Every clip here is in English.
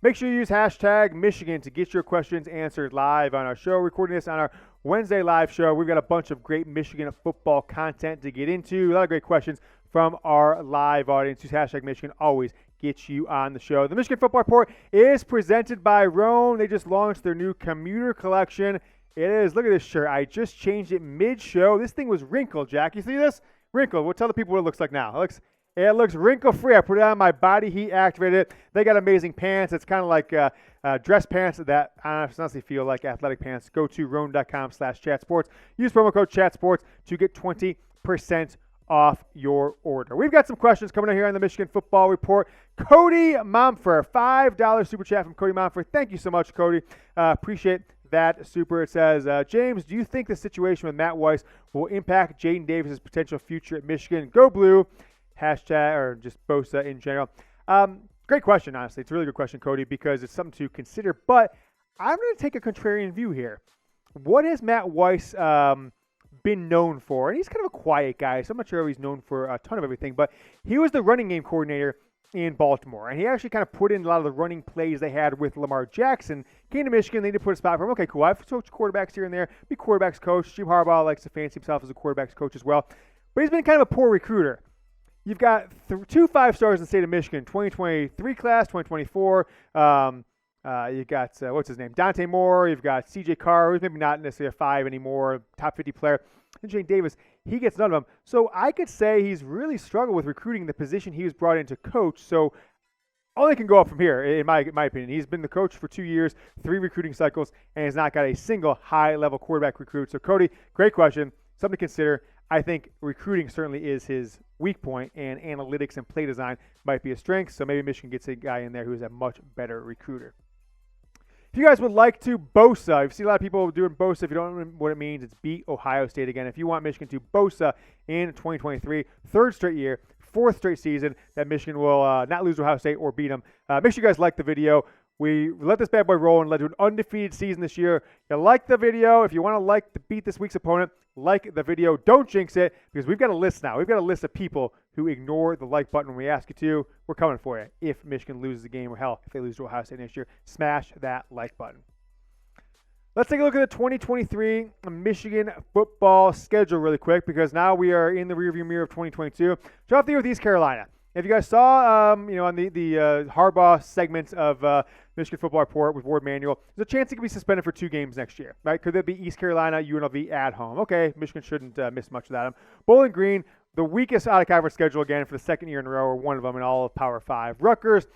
Make sure you use hashtag Michigan to get your questions answered live on our show. Recording this on our Wednesday live show. We've got a bunch of great Michigan football content to get into. A lot of great questions from our live audience. Use hashtag Michigan. Always gets you on the show. The Michigan Football Report is presented by Rhone. They just launched their new commuter collection. It is. Look at this shirt. I just changed it mid-show. This thing was wrinkled, Jack. You see this? Wrinkled. We'll tell the people what it looks like now. It looks wrinkle-free. I put it on my body heat activated. They got amazing pants. It's kind of like dress pants that honestly feel like athletic pants. Go to rhone.com/chatsports. Use promo code chatsports to get 20% off your order. We've got some questions coming in here on the Michigan Football Report. Cody Momfer, $5 super chat from Cody Momfer. Thank you so much, Cody. Appreciate that super. It says, James, do you think the situation with Matt Weiss will impact Jayden Davis' potential future at Michigan? Go Blue. Hashtag, or just Bosa in general. Great question, honestly. It's a really good question, Cody, because it's something to consider. But I'm going to take a contrarian view here. What has Matt Weiss been known for? And he's kind of a quiet guy, so I'm not sure he's known for a ton of everything. But he was the running game coordinator in Baltimore, and he actually kind of put in a lot of the running plays they had with Lamar Jackson. Came to Michigan, they need to put a spot for him. Okay, cool. I've coached quarterbacks here and there. Be quarterbacks coach. Jim Harbaugh likes to fancy himself as a quarterbacks coach as well. But he's been kind of a poor recruiter. You've got 2 5-stars in the state of Michigan, 2023 class, 2024. You got, what's his name, Dante Moore. You've got C.J. Carr, who's maybe not necessarily a 5 anymore, top 50 player. And Jayden Davis, he gets none of them. So I could say he's really struggled with recruiting the position he was brought in to coach. So only can go up from here, in my opinion. He's been the coach for 2 years, 3 recruiting cycles, and has not got a single high-level quarterback recruit. So, Cody, great question. Something to consider. I think recruiting certainly is his weak point, and analytics and play design might be a strength. So maybe Michigan gets a guy in there who is a much better recruiter. If you guys would like to Bosa, you've seen a lot of people doing Bosa. If you don't know what it means, it's beat Ohio State again. If you want Michigan to Bosa in 2023, 3rd straight year, 4th straight season that Michigan will not lose to Ohio State or beat them. Make sure you guys like the video. We let this bad boy roll and led to an undefeated season this year. You like the video. If you want to beat this week's opponent, like the video. Don't jinx it, because we've got a list now. We've got a list of people who ignore the like button when we ask you to. We're coming for you. If Michigan loses the game, or hell, if they lose to Ohio State next year, smash that like button. Let's take a look at the 2023 Michigan football schedule really quick, because now we are in the rearview mirror of 2022. Start off the year with East Carolina. If you guys saw, on the Harbaugh segment of Michigan Football Report with Ward Manuel, there's a chance he could be suspended for 2 games next year, right? Could that be East Carolina, UNLV at home? Okay, Michigan shouldn't miss much of that. Bowling Green, the weakest out-of-conference schedule again for the 2nd year in a row, or one of them in all of Power 5. Rutgers,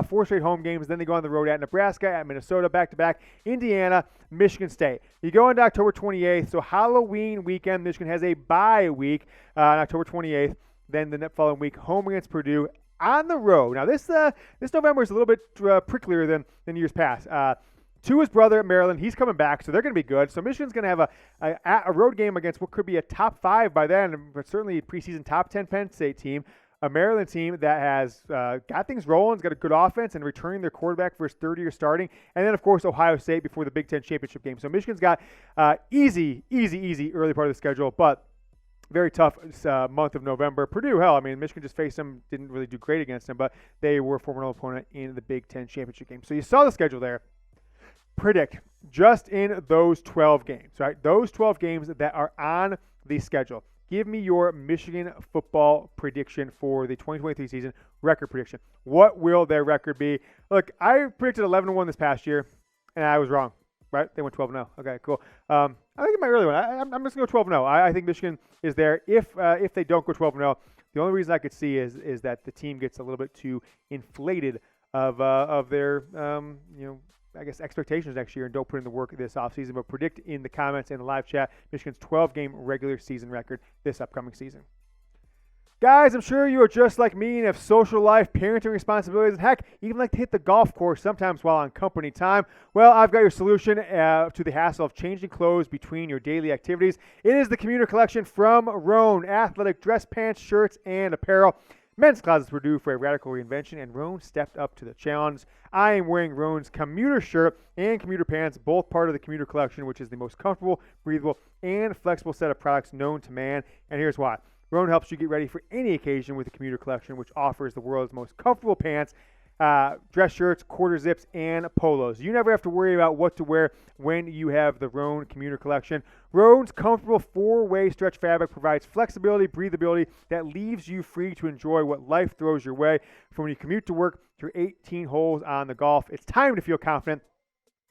4 straight home games. Then they go on the road at Nebraska, at Minnesota, back-to-back, Indiana, Michigan State. You go into October 28th, so Halloween weekend, Michigan has a bye week on October 28th. Then the following week, home against Purdue on the road. Now, this November is a little bit pricklier than years past. To his brother at Maryland, he's coming back, so they're going to be good. So Michigan's going to have a road game against what could be a top 5 by then, but certainly a preseason top 10 Penn State team, a Maryland team that has got things rolling, has got a good offense, and returning their quarterback for his 3rd year starting. And then, of course, Ohio State before the Big Ten championship game. So Michigan's got easy early part of the schedule, but very tough month of November. Purdue, hell, I mean, Michigan just faced them, didn't really do great against them, but they were a formidable opponent in the Big Ten championship game. So you saw the schedule there. Predict just in those 12 games, right? Those 12 games that are on the schedule. Give me your Michigan football prediction for the 2023 season, record prediction. What will their record be? Look, I predicted 11-1 this past year, and I was wrong. Right? They went 12-0. Okay, cool. I think it might really win. I'm just going to go 12-0. I think Michigan is there. If they don't go 12-0, the only reason I could see is that the team gets a little bit too inflated of their I guess expectations next year and don't put in the work this offseason. But predict in the comments and the live chat Michigan's 12-game regular season record this upcoming season. Guys, I'm sure you are just like me and have social life, parenting responsibilities, and heck, even like to hit the golf course sometimes while on company time. Well, I've got your solution to the hassle of changing clothes between your daily activities. It is the Commuter Collection from Rhone. Athletic dress pants, shirts, and apparel. Men's closets were due for a radical reinvention, and Rhone stepped up to the challenge. I am wearing Rhone's commuter shirt and commuter pants, both part of the Commuter Collection, which is the most comfortable, breathable, and flexible set of products known to man. And here's why. Rhone helps you get ready for any occasion with the Commuter Collection, which offers the world's most comfortable pants dress shirts, quarter zips, and polos. You never have to worry about what to wear when you have the Rhone commuter collection. Rhone's comfortable 4-way stretch fabric provides flexibility, breathability that leaves you free to enjoy what life throws your way. From when you commute to work to 18 holes on the golf, it's time to feel confident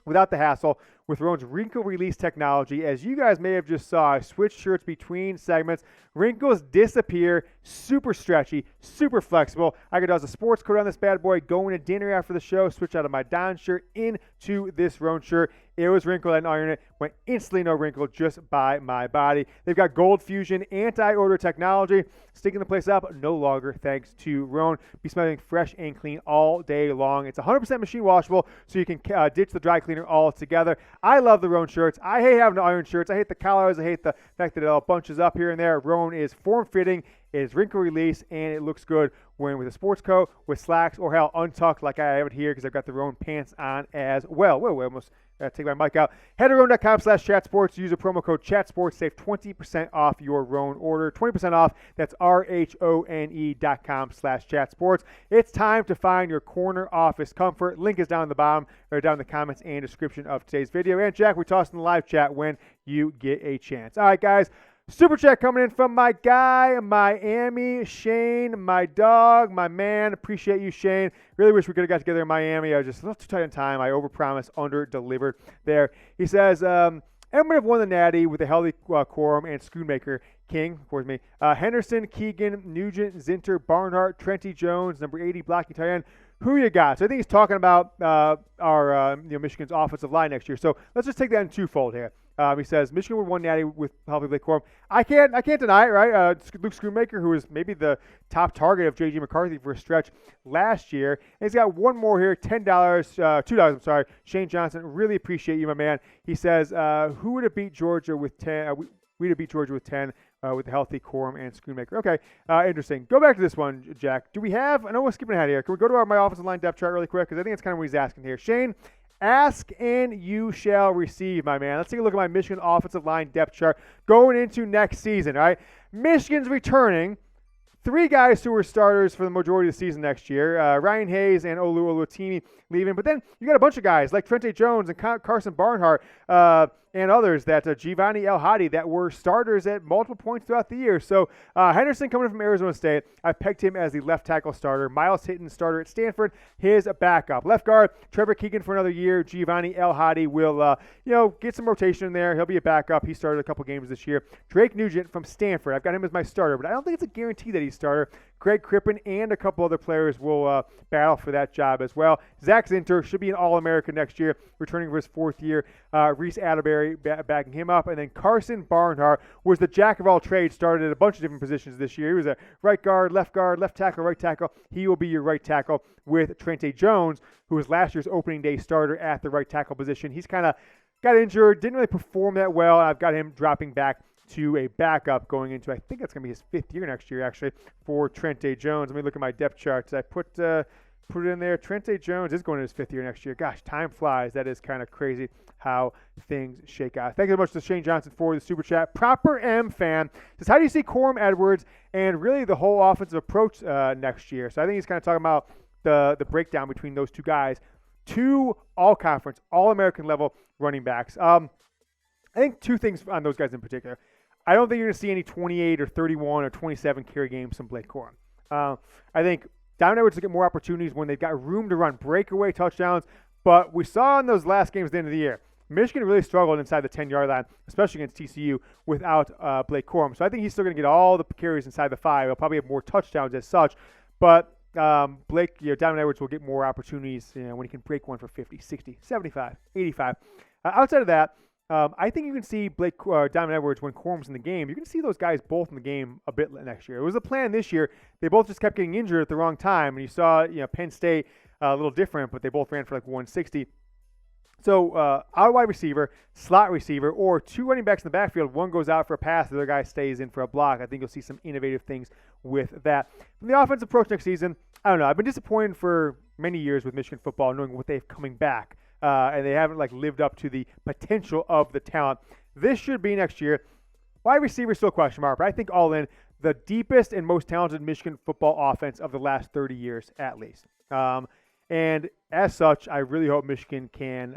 without the hassle with Rhone's wrinkle release technology. As you guys may have just saw, I switched shirts between segments. Wrinkles disappear, super stretchy, super flexible. I could toss a sports coat on this bad boy, going to dinner after the show, switch out of my Don shirt into this Rhone shirt. It was wrinkled, I didn't iron it, went instantly no wrinkle just by my body. They've got Gold Fusion anti-odor technology, sticking the place up no longer thanks to Rhone. Be smelling fresh and clean all day long. It's 100% machine washable, so you can ditch the dry cleaner altogether. I love the Rhone shirts. I hate having to iron shirts. I hate the collars. I hate the fact that it all bunches up here and there. Rhone is form-fitting, it is wrinkle release, and it looks good wearing with a sports coat, with slacks, or hell, untucked like I have it here because I've got the Rhone pants on as well. Whoa, I almost take my mic out. Head to Rhone.com/chatsports. Use a promo code chatsports. Save 20% off your Rhone order. 20% off. That's RHONE.com/chatsports. It's time to find your corner office comfort. Link is down in the bottom or down in the comments and description of today's video. And Jack, we toss in the live chat when you get a chance. All right, guys. Super chat coming in from my guy, Miami, Shane, my dog, my man. Appreciate you, Shane. Really wish we could have got together in Miami. I was just a little too tight on time. I overpromised, under-delivered there. He says, Edmund have won the Natty with a healthy Corum and Schoonmaker. King, of course me. Henderson, Keegan, Nugent, Zinter, Barnhart, Trente Jones, number 80, blocking tight end. Who you got? So I think he's talking about our Michigan's offensive line next year. So let's just take that in twofold here. He says Michigan would won Natty with healthy Blake Corum. I can't deny it, right? Luke Schoonmaker, who was maybe the top target of J.G. McCarthy for a stretch last year, and he's got one more here, $2. I'm sorry. Shane Johnson, really appreciate you, my man. He says, who would have beat Georgia with 10? We'd have beat Georgia with 10 with the healthy Corum and Schoonmaker. Okay, interesting. Go back to this one, Jack. Do we have? I know we're skipping ahead here. Can we go to my offensive line depth chart really quick? Because I think it's kind of what he's asking here. Shane. Ask and you shall receive, my man. Let's take a look at my Michigan offensive line depth chart going into next season, all right? Michigan's returning 3 guys who were starters for the majority of the season next year. Ryan Hayes and Olu Oluwatimi leaving. But then you got a bunch of guys like Trente Jones and Karsen Barnhart and others that Giovanni El Hadi that were starters at multiple points throughout the year. So Henderson coming from Arizona State, I pegged him as the left tackle starter. Miles Hitton, starter at Stanford, his backup. Left guard, Trevor Keegan for another year. Giovanni El Hadi will get some rotation in there. He'll be a backup. He started a couple games this year. Drake Nugent from Stanford, I've got him as my starter, but I don't think it's a guarantee that he's starter. Greg Crippen and a couple other players will battle for that job as well. Zak Zinter should be an All-American next year, returning for his 4th year. Reese Atterbury backing him up. And then Karsen Barnhart was the jack of all trades, started at a bunch of different positions this year. He was a right guard, left tackle, right tackle. He will be your right tackle with Trente Jones, who was last year's opening day starter at the right tackle position. He's kind of got injured, didn't really perform that well. I've got him dropping back to a backup going into, I think that's going to be his 5th year next year, actually, for Trente Jones. Let me look at my depth charts. I put it in there. Trente Jones is going to his 5th year next year. Gosh, time flies. That is kind of crazy how things shake out. Thank you so much to Shane Johnson for the super chat. Proper M fan says, how do you see Corum, Edwards, and really the whole offensive approach next year? So I think he's kind of talking about the breakdown between those 2 guys. 2 all-conference, all-American level running backs. I think 2 things on those guys in particular. I don't think you're going to see any 28 or 31 or 27 carry games from Blake Corum. I think Donovan Edwards will get more opportunities when they've got room to run breakaway touchdowns. But we saw in those last games at the end of the year, Michigan really struggled inside the 10-yard line, especially against TCU, without Blake Corum. So I think he's still going to get all the carries inside the 5. He'll probably have more touchdowns as such. But Blake, Donovan Edwards will get more opportunities when he can break one for 50, 60, 75, 85. Outside of that, I think you can see Donovan Edwards when Corum's in the game. You can see those guys both in the game a bit next year. It was a plan this year. They both just kept getting injured at the wrong time. And you saw Penn State a little different, but they both ran for like 160. So out wide receiver, slot receiver, or 2 running backs in the backfield. One goes out for a pass, the other guy stays in for a block. I think you'll see some innovative things with that. From the offensive approach next season, I don't know. I've been disappointed for many years with Michigan football, knowing what they've coming back. And they haven't lived up to the potential of the talent. This should be next year. Wide receiver still a question mark, but I think all in the deepest and most talented Michigan football offense of the last 30 years at least. And as such, I really hope Michigan can,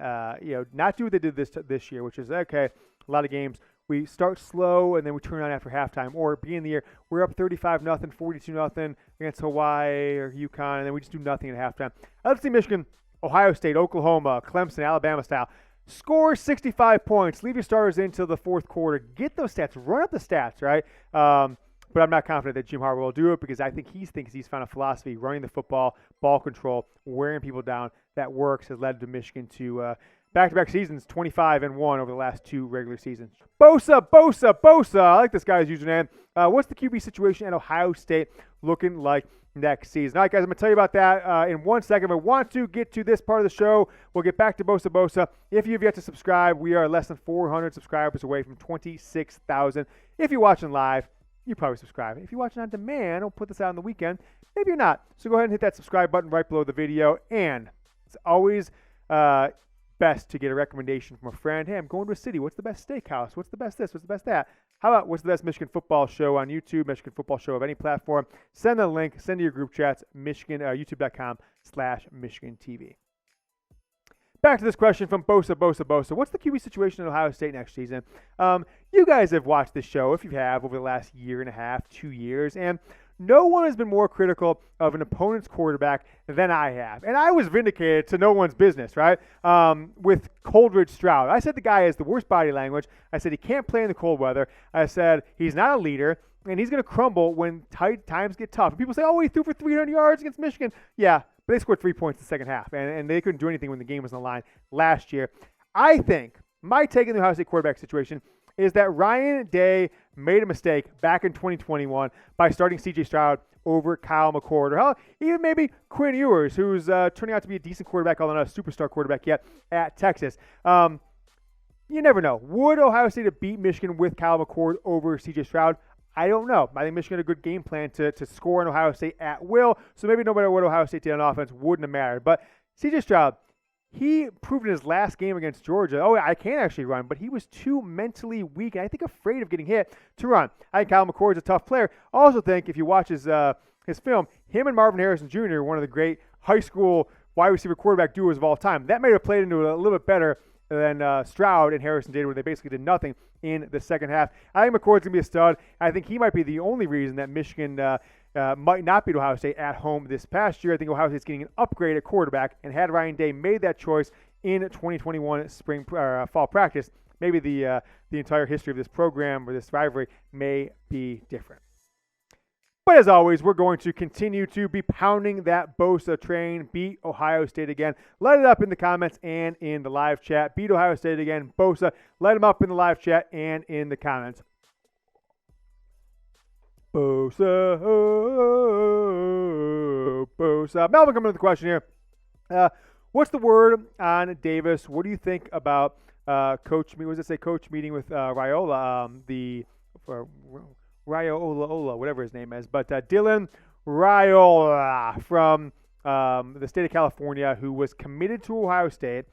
not do what they did this year, which is, okay, a lot of games, we start slow and then we turn on after halftime. Or beginning of the year, we're up 35-0, 42-0 against Hawaii or UConn, and then we just do nothing at halftime. Let's see Michigan, Ohio State, Oklahoma, Clemson, Alabama style. Score 65 points. Leave your starters into the fourth quarter. Get those stats. Run up the stats, right? But I'm not confident that Jim Harbaugh will do it because I think he thinks he's found a philosophy, running the football, ball control, wearing people down, that works, has led to Michigan to back-to-back seasons, 25-1 over the last 2 regular seasons. Bosa. I like this guy's username. What's the QB situation at Ohio State looking like next season? All right, guys, I'm going to tell you about that in 1 second. But I want to get to this part of the show. We'll get back to Bosa. If you've yet to subscribe, we are less than 400 subscribers away from 26,000. If you're watching live, you probably subscribe. If you're watching on demand, I'll put this out on the weekend. Maybe you're not. So go ahead and hit that subscribe button right below the video. And it's always best to get a recommendation from a friend. Hey, I'm going to a city. What's the best steakhouse? What's the best this? What's the best that? How about what's the best Michigan football show on YouTube, Michigan football show of any platform? Send the link. Send to your group chats, youtube.com/Michigan TV. Back to this question from Bosa. What's the QB situation at Ohio State next season? You guys have watched this show, if you have, over the last year and a half, 2 years, and no one has been more critical of an opponent's quarterback than I have. And I was vindicated to no one's business, right? With Coldridge Stroud. I said the guy has the worst body language. I said he can't play in the cold weather. I said he's not a leader, and he's going to crumble when tight times get tough. And people say, oh, he threw for 300 yards against Michigan. Yeah, but they scored 3 points in the second half, and they couldn't do anything when the game was on the line last year. I think my take in the Ohio State quarterback situation is that Ryan Day made a mistake back in 2021 by starting C.J. Stroud over Kyle McCord, or hell, even maybe Quinn Ewers, who's turning out to be a decent quarterback, although not a superstar quarterback yet, at Texas. You never know. Would Ohio State have beat Michigan with Kyle McCord over C.J. Stroud? I don't know. I think Michigan had a good game plan to score on Ohio State at will, so maybe no matter what Ohio State did on offense wouldn't have mattered. But C.J. Stroud, he proved in his last game against Georgia, oh, I can actually run, but he was too mentally weak and I think afraid of getting hit to run. I think Kyle McCord is a tough player. I also think if you watch his film, him and Marvin Harrison Jr. are one of the great high school wide receiver quarterback duos of all time. That may have played into it a little bit better than Stroud and Harrison did, where they basically did nothing in the second half. I think McCord's going to be a stud. I think he might be the only reason that Michigan might not beat Ohio State at home this past year. I think Ohio State's getting an upgrade at quarterback, and had Ryan Day made that choice in 2021 fall practice, maybe the entire history of this program or this rivalry may be different. But as always, we're going to continue to be pounding that Bosa train. Beat Ohio State again. Let it up in the comments and in the live chat. Beat Ohio State again. Bosa, let him up in the live chat and in the comments. Bosa. Melvin, coming to the question here. What's the word on Davis? What do you think about coach meeting with Raiola? Raiola, whatever his name is. But Dylan Raiola from the state of California, who was committed to Ohio State,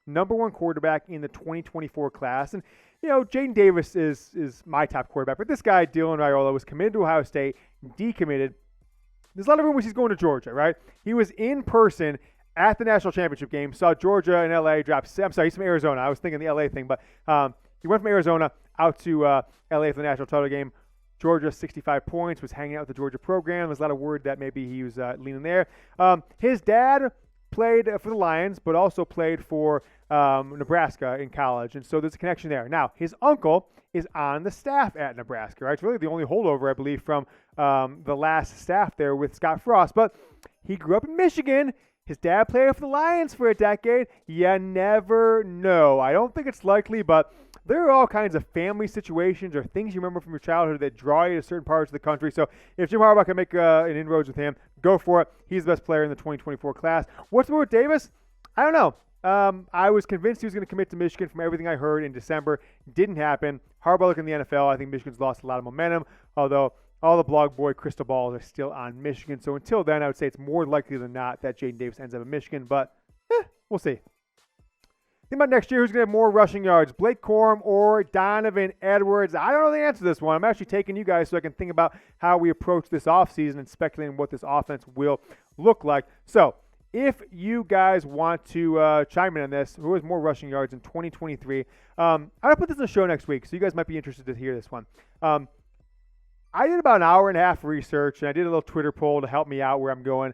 #1 quarterback in the 2024 class. And, Jayden Davis is my top quarterback. But this guy, Dylan Raiola, was committed to Ohio State, decommitted. There's a lot of rumors he's going to Georgia, right? He was in person at the national championship game, saw Georgia and L.A. drop. I'm sorry, he's from Arizona. I was thinking the L.A. thing. But he went from Arizona out to L.A. for the national title game. Georgia, 65 points, was hanging out with the Georgia program. There's a lot of word that maybe he was leaning there. His dad played for the Lions, but also played for Nebraska in college, and so there's a connection there. Now, his uncle is on the staff at Nebraska, right? It's really the only holdover, I believe, from the last staff there with Scott Frost, but he grew up in Michigan. His dad played for the Lions for a decade. You never know. I don't think it's likely, but there are all kinds of family situations or things you remember from your childhood that draw you to certain parts of the country. So if Jim Harbaugh can make an inroads with him, go for it. He's the best player in the 2024 class. What's the word with Davis? I don't know. I was convinced he was going to commit to Michigan from everything I heard in December. Didn't happen. Harbaugh looking in the NFL. I think Michigan's lost a lot of momentum, although all the blog boy crystal balls are still on Michigan. So until then, I would say it's more likely than not that Jayden Davis ends up in Michigan, but we'll see. Think about next year, who's going to have more rushing yards, Blake Corum or Donovan Edwards? I don't know the answer to this one. I'm actually taking you guys so I can think about how we approach this offseason and speculating what this offense will look like. So if you guys want to chime in on this, who has more rushing yards in 2023? I'm going to put this in the show next week, so you guys might be interested to hear this one. I did about an hour and a half research, and I did a little Twitter poll to help me out where I'm going.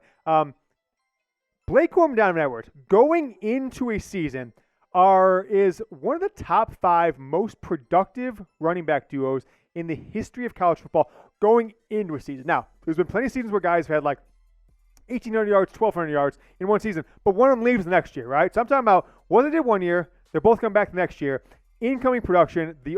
Blake Corum and Donovan Edwards, going into a season, is one of the top 5 most productive running back duos in the history of college football going into a season. Now, there's been plenty of seasons where guys have had like 1,800 yards, 1,200 yards in one season, but one of them leaves the next year, right? So I'm talking about what they did one year, they're both coming back the next year. Incoming production, there's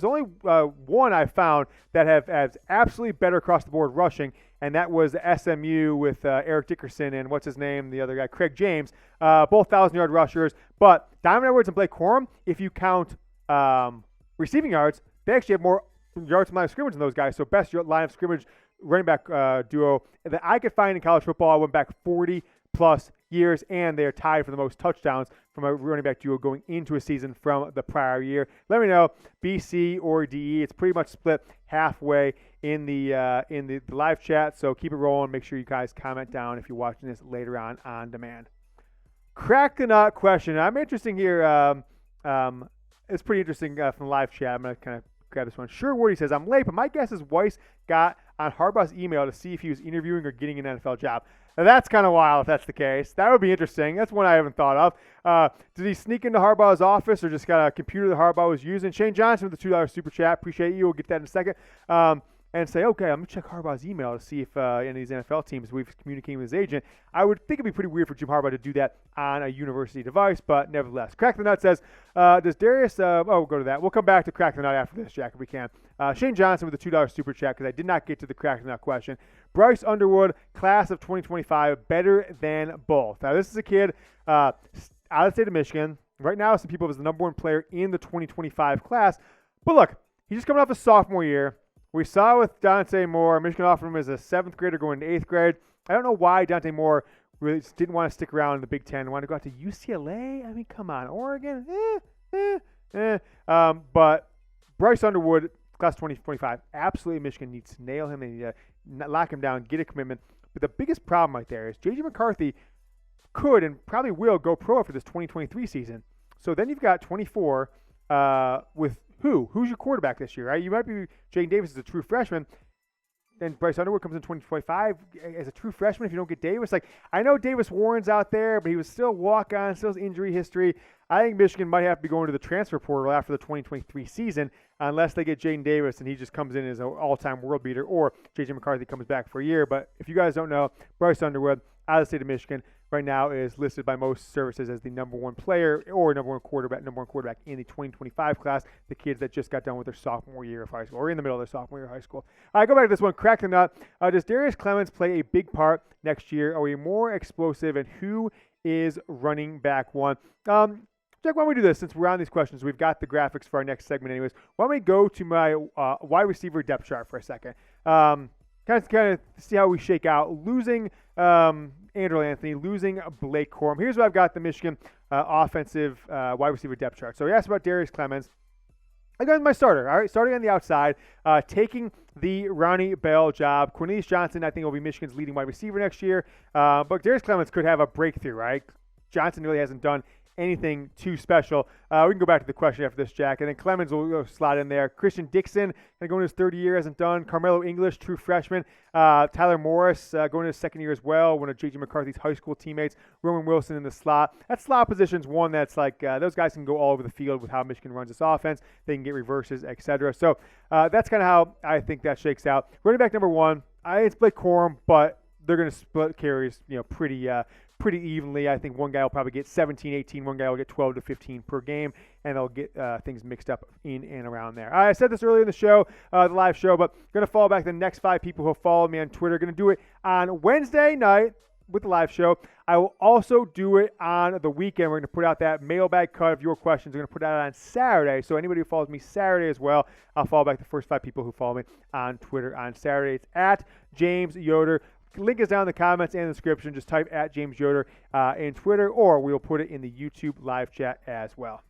only one I found that has absolutely better across the board rushing, and that was SMU with Eric Dickerson and what's his name, the other guy, Craig James, both 1,000-yard rushers. But Donovan Edwards and Blake Corum, if you count receiving yards, they actually have more yards from line of scrimmage than those guys. So best line of scrimmage running back duo that I could find in college football. I went back 40-plus years, and they are tied for the most touchdowns from a running back duo going into a season from the prior year. Let me know, BC or DE. It's pretty much split halfway in the live chat, so keep it rolling. Make sure you guys comment down if you're watching this later on demand. Crack the nut question. I'm interesting here. It's pretty interesting from the live chat. I'm going to kind of grab this one. Sure Word, he says, I'm late, but my guess is Weiss got on Harbaugh's email to see if he was interviewing or getting an NFL job. Now, that's kind of wild if that's the case. That would be interesting. That's one I haven't thought of. Did he sneak into Harbaugh's office or just got a computer that Harbaugh was using? Shane Johnson with the $2 super chat. Appreciate you. We'll get that in a second. And say, okay, I'm going to check Harbaugh's email to see if any of these NFL teams we've communicated with his agent. I would think it'd be pretty weird for Jim Harbaugh to do that on a university device, but nevertheless. Crack the Nut says, does Darius, we'll go to that. We'll come back to Crack the Nut after this, Jack, if we can. Shane Johnson with the $2 super chat, because I did not get to the Crack the Nut question. Bryce Underwood, class of 2025, better than both. Now, this is a kid out of the state of Michigan. Right now, some people have as the number 1 player in the 2025 class. But look, he's just coming off his sophomore year. We saw with Dante Moore, Michigan offered him as a 7th grader going to 8th grade. I don't know why Dante Moore really just didn't want to stick around in the Big Ten. Wanted to go out to UCLA? I mean, come on. Oregon? But Bryce Underwood, class 2025, absolutely Michigan needs to nail him. They need to lock him down, get a commitment. But the biggest problem right there is J.J. McCarthy could and probably will go pro after this 2023 season. So then you've got 24 with who? Who's your quarterback this year, right? You might be Jayden Davis as a true freshman. Then Bryce Underwood comes in 2025 as a true freshman if you don't get Davis. Like, I know Davis Warren's out there, but he was still walk-on, still has injury history. I think Michigan might have to be going to the transfer portal after the 2023 season unless they get Jayden Davis and he just comes in as an all-time world beater, or J.J. McCarthy comes back for a year. But if you guys don't know, Bryce Underwood, out of the state of Michigan, right now is listed by most services as the number 1 player or number one quarterback in the 2025 class, the kids that just got done with their sophomore year of high school, or in the middle of their sophomore year of high school. All right, go back to this one. Crack the nut. Does Darius Clemens play a big part next year? Are we more explosive? And who is running back 1? Jack, why don't we do this? Since we're on these questions, we've got the graphics for our next segment anyways. Why don't we go to my wide receiver depth chart for a second? Kind of see how we shake out. Losing Andrew Anthony, losing Blake Corum. Here's what I've got the Michigan offensive wide receiver depth chart. So he asked about Darius Clemens. I got my starter, all right? Starting on the outside, taking the Ronnie Bell job. Cornelius Johnson, I think, will be Michigan's leading wide receiver next year. But Darius Clemens could have a breakthrough, right? Johnson really hasn't done anything too special. We can go back to the question after this, Jack. And then Clemens will slot in there. Christian Dixon, going to go in his third year, hasn't done. Carmelo English, true freshman. Tyler Morris, going in his second year as well. One of J.J. McCarthy's high school teammates. Roman Wilson in the slot. That slot position's one that's like, those guys can go all over the field with how Michigan runs this offense. They can get reverses, etc. So that's kind of how I think that shakes out. Running back number 1, it's Blake Corum, but they're going to split carries, pretty evenly. I think one guy will probably get 17, 18. One guy will get 12 to 15 per game, and they'll get things mixed up in and around there. I said this earlier in the show, the live show, but going to follow back the next 5 people who follow me on Twitter. Going to do it on Wednesday night with the live show. I will also do it on the weekend. We're going to put out that mailbag cut of your questions. We're going to put that out on Saturday. So anybody who follows me Saturday as well, I'll follow back the first 5 people who follow me on Twitter on Saturday. It's at James Yoder. Link is down in the comments and the description. Just type at James Yoder in Twitter, or we'll put it in the YouTube live chat as well.